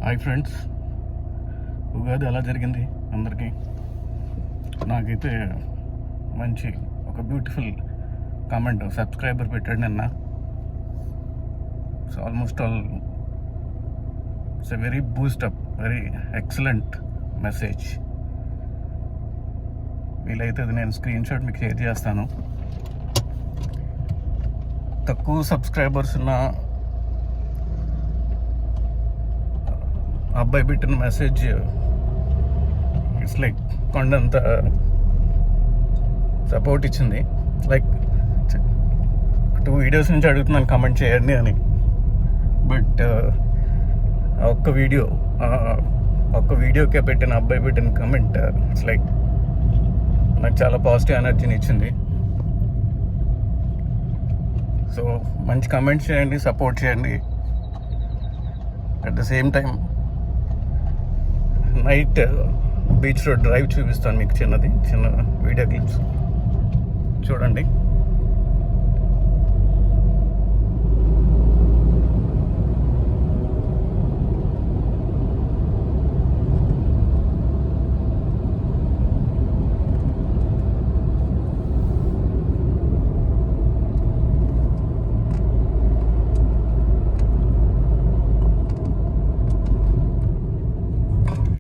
Hi friends, Ugadi ఎలా జరిగింది అందరికీ? నాకైతే మంచి ఒక బ్యూటిఫుల్ కామెంట్ సబ్స్క్రైబర్ పెట్టాడు నిన్న. So almost all it's a very boost up, very excellent message. వీలైతే అది నేను స్క్రీన్ షాట్ మీకు షేర్ చేస్తాను. తక్కువ సబ్స్క్రైబర్స్ ఉన్న అబ్బాయి పెట్టిన మెసేజ్ ఇట్స్ లైక్ కొండంత సపోర్ట్ ఇచ్చింది. లైక్ 2 వీడియోస్ నుంచి అడుగుతున్నాను కమెంట్ చేయండి అని. బట్ ఒక్క వీడియోకే పెట్టిన అబ్బాయి పెట్టిన కమెంట్ ఇట్స్ లైక్ నాకు చాలా పాజిటివ్ ఎనర్జీని ఇచ్చింది. సో మంచి కమెంట్స్ చేయండి, సపోర్ట్ చేయండి. At the same time night beach road drive చూపిస్తాను మీకు, చిన్న వీడియో క్లిప్స్ చూడండి.